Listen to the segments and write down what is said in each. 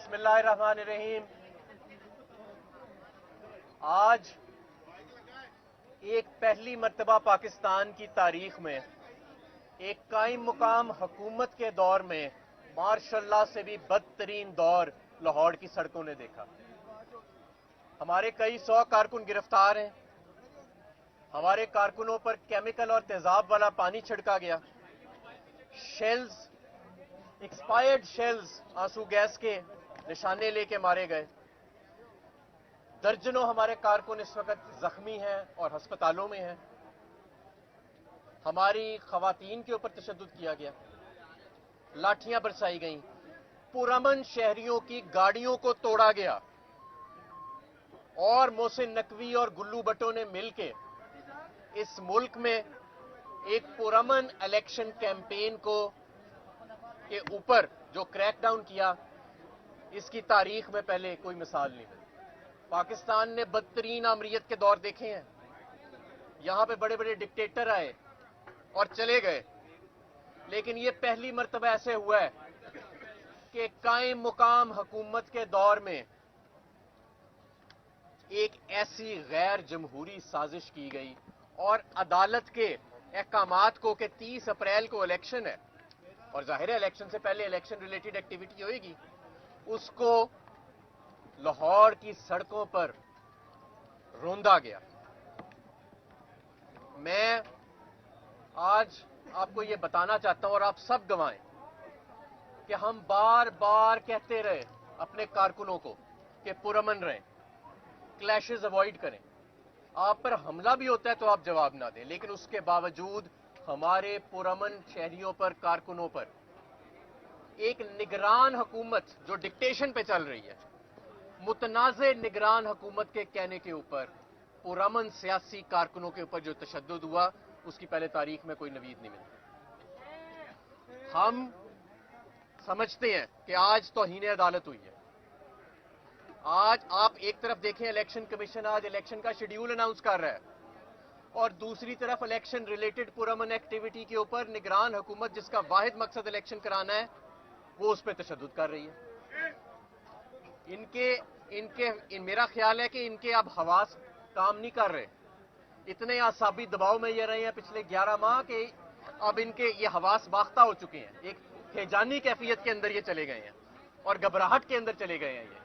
बिस्मिल्लाहिर्रहमानिर्रहीम। आज एक पहली मर्तबा पाकिस्तान की तारीख में एक कायम मुकाम हुकूमत के दौर में मार्शल लॉ से भी बदतरीन दौर लाहौर की सड़कों ने देखा। हमारे कई 100 कारकुन गिरफ्तार हैं। हमारे कारकुनों पर केमिकल और तेजाब वाला पानी छिड़का गया। शेल्स, एक्सपायर्ड शेल्स, आंसू गैस के निशाने लेके मारे गए। दर्जनों हमारे कारकुन इस वक्त जख्मी हैं और अस्पतालों में हैं। हमारी खवातीन के ऊपर तशद्दुद किया गया, लाठियां बरसाई गईं, पुरअमन शहरियों की गाड़ियों को तोड़ा गया और मोहसिन नकवी और गुल्लू भट्टो ने मिलकर इस मुल्क में एक पुरअमन इलेक्शन कैंपेन को के ऊपर जो क्रैकडाउन किया, इसकी तारीख में पहले कोई मिसाल नहीं मिली। पाकिस्तान ने बदतरीन आमरीत के दौर देखे हैं। यहां पे बड़े बड़े डिक्टेटर आए और चले गए, लेकिन ये पहली मर्तबा ऐसे हुआ है कि कायम मुकाम हुकूमत के दौर में एक ऐसी गैर जमहूरी साजिश की गई और अदालत के अहकामात को कि 30 अप्रैल को इलेक्शन है और जाहिर है इलेक्शन से पहले इलेक्शन रिलेटेड एक्टिविटी होगी, उसको लाहौर की सड़कों पर रोंदा गया। मैं आज आपको ये बताना चाहता हूं और आप सब गवाएं कि हम बार बार कहते रहे अपने कारकुनों को कि पुरअमन रहें, क्लैशेस अवॉइड करें। आप पर हमला भी होता है तो आप जवाब ना दें, लेकिन उसके बावजूद हमारे पुरअमन शहरियों पर, कारकुनों पर एक निगरान हुकूमत जो डिक्टेशन पे चल रही है, मुतनाज़े निगरान हुकूमत के कहने के ऊपर पुरअमन सियासी कारकुनों के ऊपर जो तशद्दुद हुआ, उसकी पहले तारीख में कोई नवीद नहीं मिलती। हम समझते हैं कि आज तौहीन अदालत हुई है। आज आप एक तरफ देखें, इलेक्शन कमीशन आज इलेक्शन का शेड्यूल अनाउंस कर रहा है और दूसरी तरफ इलेक्शन रिलेटेड पुरअमन एक्टिविटी के ऊपर निगरान हुकूमत जिसका वाहिद मकसद इलेक्शन कराना है, वो उस पर तशद्दुद कर रही है। मेरा ख्याल है कि इनके अब हवास काम नहीं कर रहे। इतने आसाबी दबाव में ये रहे हैं पिछले 11 माह के, अब इनके ये हवास बाख्ता हो चुके हैं। एक हेजानी कैफियत के अंदर ये चले गए हैं और घबराहट के अंदर चले गए हैं। ये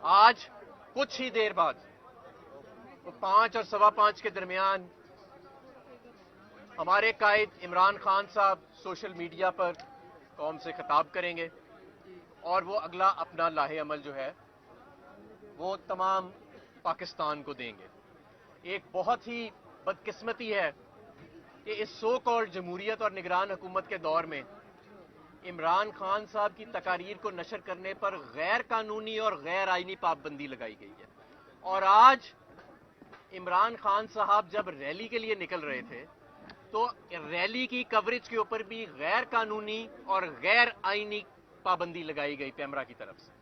आज कुछ ही देर बाद 5 और 5:15 के दरमियान हमारे कायद इमरान खान साहब सोशल मीडिया पर कौम से खिताब करेंगे और वो अगला अपना लाहे अमल जो है वो तमाम पाकिस्तान को देंगे। एक बहुत ही बदकिस्मती है कि इस सो कॉल्ड जमहूरियत और निगरान हुकूमत के दौर में इमरान खान साहब की तकारीर को नशर करने पर गैर कानूनी और गैर आईनी पाबंदी लगाई गई है। और आज इमरान खान साहब जब रैली के लिए निकल रहे थे तो रैली की कवरेज के ऊपर भी गैर कानूनी और गैर आईनी पाबंदी लगाई गई पैमरा की तरफ से।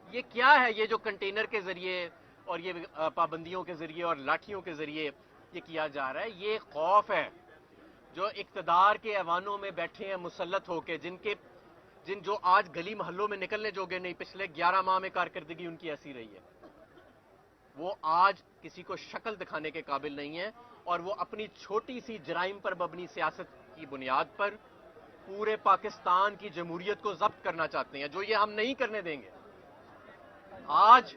ये क्या है? ये जो कंटेनर के जरिए और ये पाबंदियों के जरिए और लाठियों के जरिए ये किया जा रहा है, ये खौफ है जो इक्तदार के ऐवानों में बैठे हैं मुसल्लत होकर, जो आज गली मोहल्लों में निकलने जोगे नहीं। पिछले 11 माह में कारकर्दगी उनकी ऐसी रही है, वो आज किसी को शक्ल दिखाने के काबिल नहीं है और वो अपनी छोटी सी जराइम पर मबनी सियासत की बुनियाद पर पूरे पाकिस्तान की जमहूरियत को जब्त करना चाहते हैं, जो ये हम नहीं करने देंगे। आज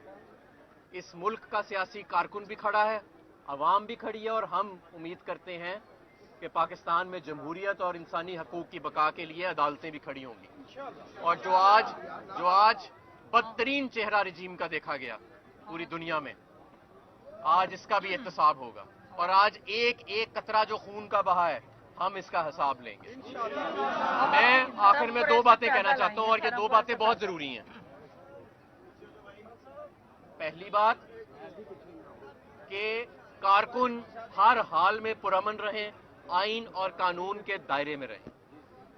इस मुल्क का सियासी कारकुन भी खड़ा है, अवाम भी खड़ी है और हम उम्मीद करते हैं कि पाकिस्तान में जमहूरियत और इंसानी हकूक की बका के लिए अदालतें भी खड़ी होंगी। और जो आज बदतरीन चेहरा रजीम का देखा गया पूरी दुनिया में, आज इसका भी एहतसाब होगा और आज एक एक कतरा जो खून का बहा है, हम इसका हिसाब लेंगे। मैं आखिर में 2 बातें कहना चाहता हूं और ये 2 बातें बहुत जरूरी हैं। पहली बात कि कारकुन हर हाल में पुरअमन रहें, आइन और कानून के दायरे में रहें,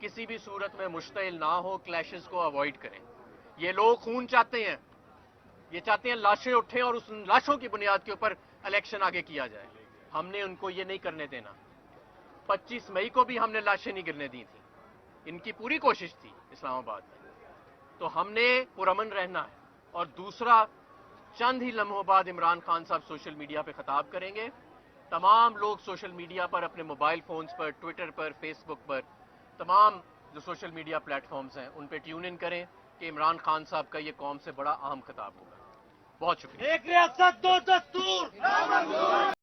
किसी भी सूरत में मुश्तिल ना हो, क्लैशेस को अवॉइड करें। ये लोग खून चाहते हैं, ये चाहते हैं लाशें उठें और उस लाशों की बुनियाद के ऊपर इलेक्शन आगे किया जाए। हमने उनको ये नहीं करने देना। 25 मई को भी हमने लाशें नहीं गिरने दी थी, इनकी पूरी कोशिश थी इस्लामाबाद में। تو ہم نے پرامن رہنا ہے. اور دوسرا، چند ہی لمحوں بعد عمران خان صاحب سوشل میڈیا پہ خطاب کریں گے. تمام لوگ سوشل میڈیا پر اپنے موبائل فونز پر، ٹویٹر پر، فیس بک پر، تمام جو سوشل میڈیا پلیٹ فارمز ہیں ان پہ ٹیون ان کریں کہ عمران خان صاحب کا یہ قوم سے بڑا اہم خطاب ہوگا. بہت شکریہ. ایک ریاست دو دستور.